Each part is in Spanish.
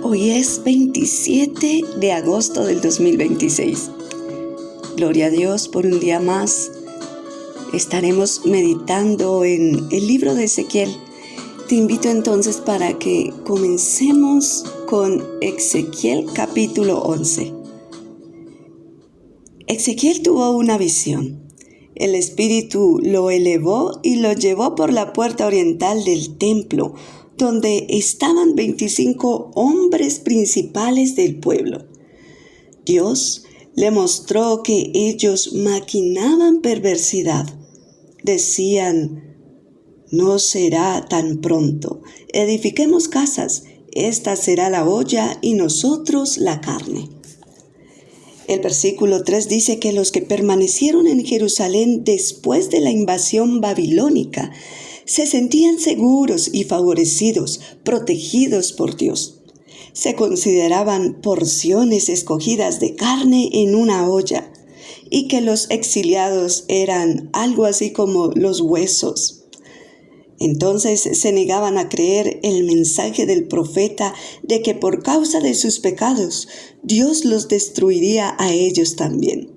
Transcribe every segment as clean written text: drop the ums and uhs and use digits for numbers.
Hoy es 27 de agosto del 2026. Gloria a Dios por un día más. Estaremos meditando en el libro de Ezequiel. Te invito entonces para que comencemos con Ezequiel capítulo 11. Ezequiel tuvo una visión. El Espíritu lo elevó y lo llevó por la puerta oriental del templo, donde estaban 25 hombres principales del pueblo. Dios le mostró que ellos maquinaban perversidad. Decían: no será tan pronto. Edifiquemos casas. Esta será la olla y nosotros la carne. El versículo 3 dice que los que permanecieron en Jerusalén después de la invasión babilónica se sentían seguros y favorecidos, protegidos por Dios. Se consideraban porciones escogidas de carne en una olla, y que los exiliados eran algo así como los huesos. Entonces se negaban a creer el mensaje del profeta de que por causa de sus pecados Dios los destruiría a ellos también.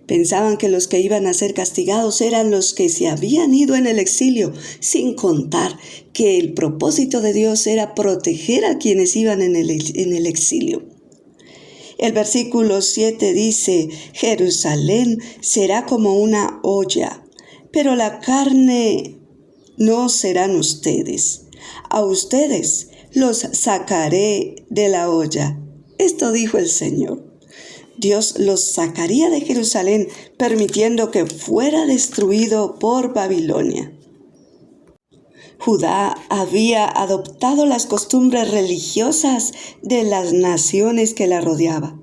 Pensaban que los que iban a ser castigados eran los que se habían ido en el exilio, sin contar que el propósito de Dios era proteger a quienes iban en el exilio. El versículo 7 dice: Jerusalén será como una olla, pero la carne no serán ustedes. A ustedes los sacaré de la olla. Esto dijo el Señor. Dios los sacaría de Jerusalén, permitiendo que fuera destruido por Babilonia. Judá había adoptado las costumbres religiosas de las naciones que la rodeaban.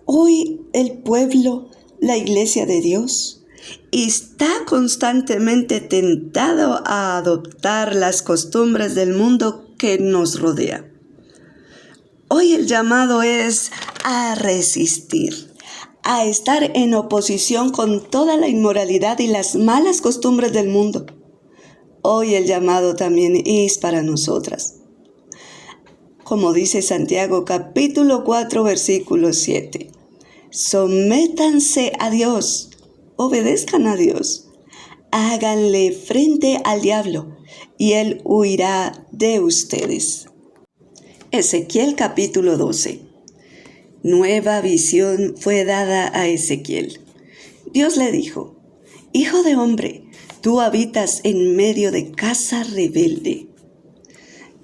Hoy el pueblo, la iglesia de Dios, está constantemente tentado a adoptar las costumbres del mundo que nos rodea. Hoy el llamado es a resistir, a estar en oposición con toda la inmoralidad y las malas costumbres del mundo. Hoy el llamado también es para nosotras. Como dice Santiago capítulo 4 versículo 7. Sométanse a Dios, obedezcan a Dios, háganle frente al diablo y él huirá de ustedes. Ezequiel capítulo 12. Nueva visión fue dada a Ezequiel. Dios le dijo: Hijo de hombre, tú habitas en medio de casa rebelde.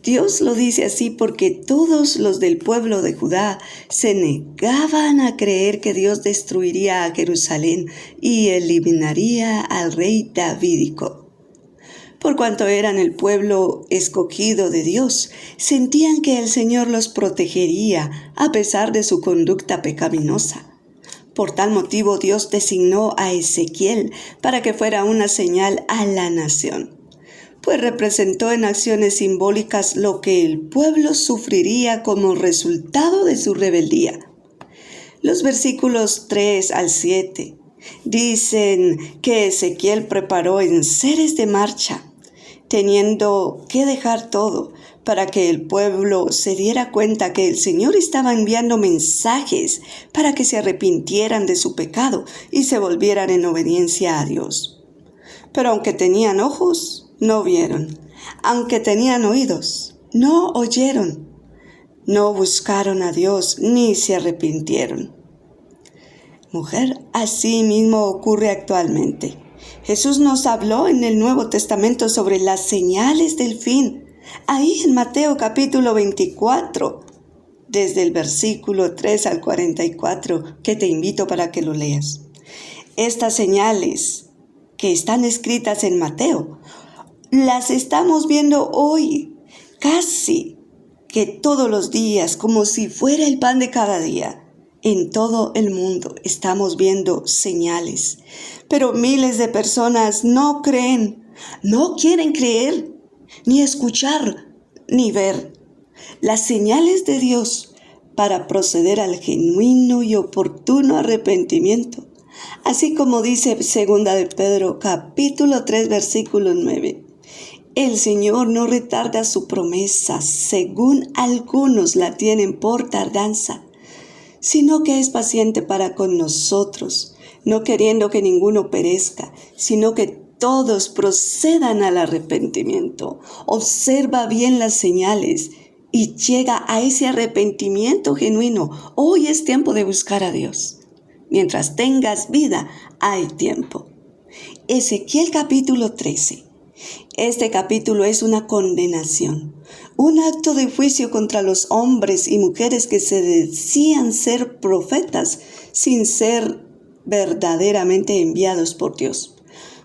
Dios lo dice así porque todos los del pueblo de Judá se negaban a creer que Dios destruiría a Jerusalén y eliminaría al rey davídico. Por cuanto eran el pueblo escogido de Dios, sentían que el Señor los protegería a pesar de su conducta pecaminosa. Por tal motivo Dios designó a Ezequiel para que fuera una señal a la nación, pues representó en acciones simbólicas lo que el pueblo sufriría como resultado de su rebeldía. Los versículos 3 al 7 dicen que Ezequiel preparó enseres de marcha, teniendo que dejar todo para que el pueblo se diera cuenta que el Señor estaba enviando mensajes para que se arrepintieran de su pecado y se volvieran en obediencia a Dios. Pero aunque tenían ojos, no vieron. Aunque tenían oídos, no oyeron. No buscaron a Dios ni se arrepintieron. Mujer, así mismo ocurre actualmente. Jesús nos habló en el Nuevo Testamento sobre las señales del fin. Ahí en Mateo capítulo 24, desde el versículo 3 al 44, que te invito para que lo leas. Estas señales que están escritas en Mateo, las estamos viendo hoy, casi que todos los días, como si fuera el pan de cada día. En todo el mundo estamos viendo señales, pero miles de personas no creen, no quieren creer, ni escuchar, ni ver las señales de Dios para proceder al genuino y oportuno arrepentimiento, así como dice 2 de Pedro capítulo 3 versículo 9. El Señor no retarda su promesa, según algunos la tienen por tardanza, sino que es paciente para con nosotros, no queriendo que ninguno perezca, sino que todos procedan al arrepentimiento. Observa bien las señales y llega a ese arrepentimiento genuino. Hoy es tiempo de buscar a Dios. Mientras tengas vida, hay tiempo. Ezequiel capítulo 13. Este capítulo es una condenación, un acto de juicio contra los hombres y mujeres que se decían ser profetas sin ser verdaderamente enviados por Dios,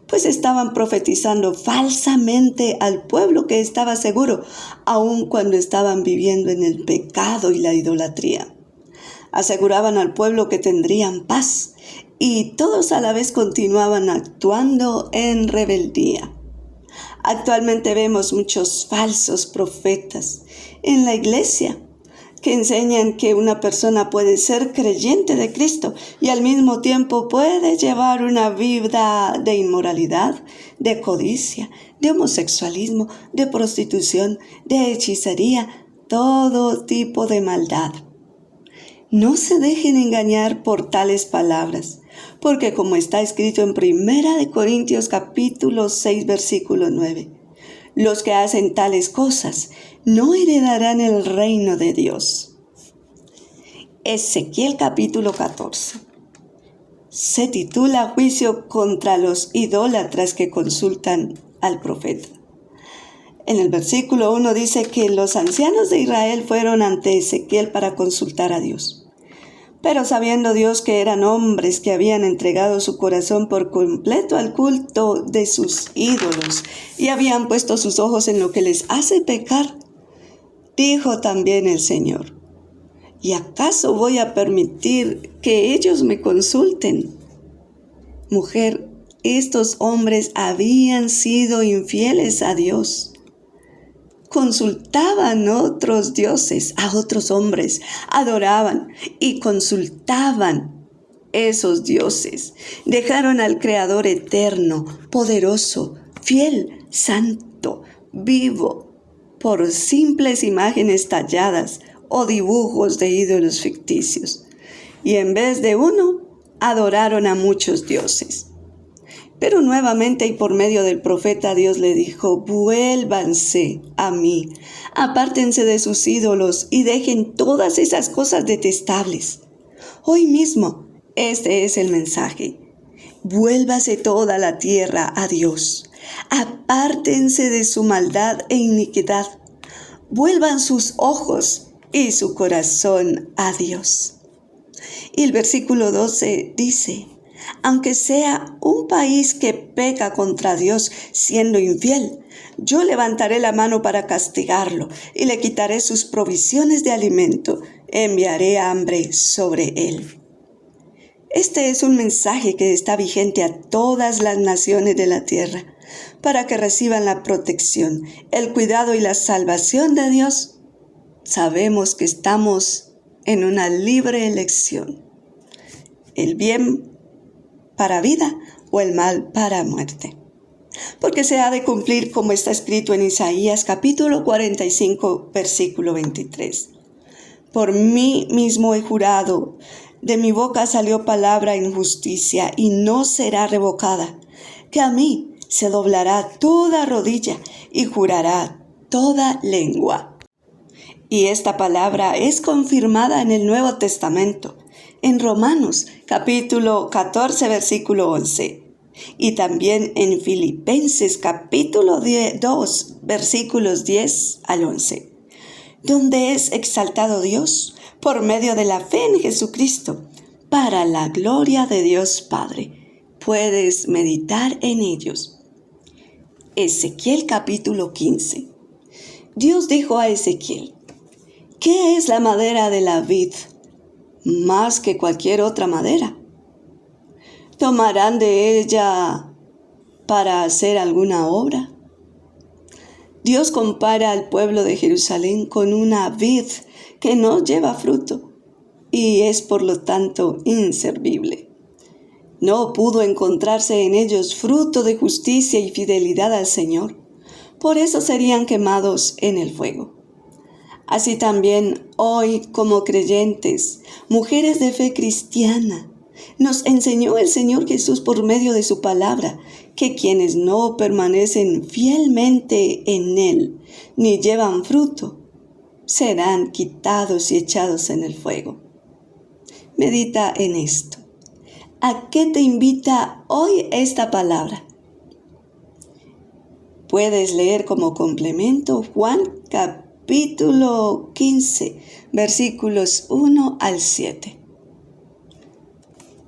pues estaban profetizando falsamente al pueblo que estaba seguro, aun cuando estaban viviendo en el pecado y la idolatría. Aseguraban al pueblo que tendrían paz, y todos a la vez continuaban actuando en rebeldía. Actualmente vemos muchos falsos profetas en la iglesia que enseñan que una persona puede ser creyente de Cristo y al mismo tiempo puede llevar una vida de inmoralidad, de codicia, de homosexualismo, de prostitución, de hechicería, todo tipo de maldad. No se dejen engañar por tales palabras, porque como está escrito en 1 Corintios capítulo 6 versículo 9, los que hacen tales cosas no heredarán el reino de Dios. Ezequiel capítulo 14 se titula Juicio contra los idólatras que consultan al profeta. En el versículo 1 dice que los ancianos de Israel fueron ante Ezequiel para consultar a Dios. Pero sabiendo Dios que eran hombres que habían entregado su corazón por completo al culto de sus ídolos y habían puesto sus ojos en lo que les hace pecar, dijo también el Señor: ¿y acaso voy a permitir que ellos me consulten? Mujer, estos hombres habían sido infieles a Dios. Consultaban otros dioses, a otros hombres, adoraban y consultaban esos dioses. Dejaron al Creador eterno, poderoso, fiel, santo, vivo, por simples imágenes talladas o dibujos de ídolos ficticios. Y en vez de uno, adoraron a muchos dioses. Pero nuevamente y por medio del profeta Dios le dijo: vuélvanse a mí, apártense de sus ídolos y dejen todas esas cosas detestables. Hoy mismo, este es el mensaje. Vuélvase toda la tierra a Dios, apártense de su maldad e iniquidad, vuelvan sus ojos y su corazón a Dios. Y el versículo 12 dice: aunque sea un país que peca contra Dios siendo infiel, yo levantaré la mano para castigarlo y le quitaré sus provisiones de alimento, enviaré hambre sobre él. Este es un mensaje que está vigente a todas las naciones de la tierra, para que reciban la protección, el cuidado y la salvación de Dios. Sabemos que estamos en una libre elección: el bien para vida o el mal para muerte. Porque se ha de cumplir como está escrito en Isaías capítulo 45 versículo 23. Por mí mismo he jurado, de mi boca salió palabra en justicia y no será revocada, que a mí se doblará toda rodilla y jurará toda lengua. Y esta palabra es confirmada en el Nuevo Testamento, en Romanos capítulo 14 versículo 11 y también en Filipenses capítulo 2 versículos 10 al 11, donde es exaltado Dios por medio de la fe en Jesucristo para la gloria de Dios Padre. Puedes meditar en ellos. Ezequiel capítulo 15. Dios dijo a Ezequiel: ¿qué es la madera de la vid más que cualquier otra madera? ¿Tomarán de ella para hacer alguna obra? Dios compara al pueblo de Jerusalén con una vid que no lleva fruto y es por lo tanto inservible. No pudo encontrarse en ellos fruto de justicia y fidelidad al Señor, por eso serían quemados en el fuego. Así también hoy, como creyentes, mujeres de fe cristiana, nos enseñó el Señor Jesús por medio de su palabra que quienes no permanecen fielmente en Él ni llevan fruto, serán quitados y echados en el fuego. Medita en esto. ¿A qué te invita hoy esta palabra? Puedes leer como complemento Juan capítulo 15, versículos 1 al 7.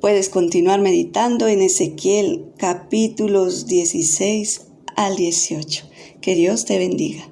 Puedes continuar meditando en Ezequiel capítulos 16 al 18. Que Dios te bendiga.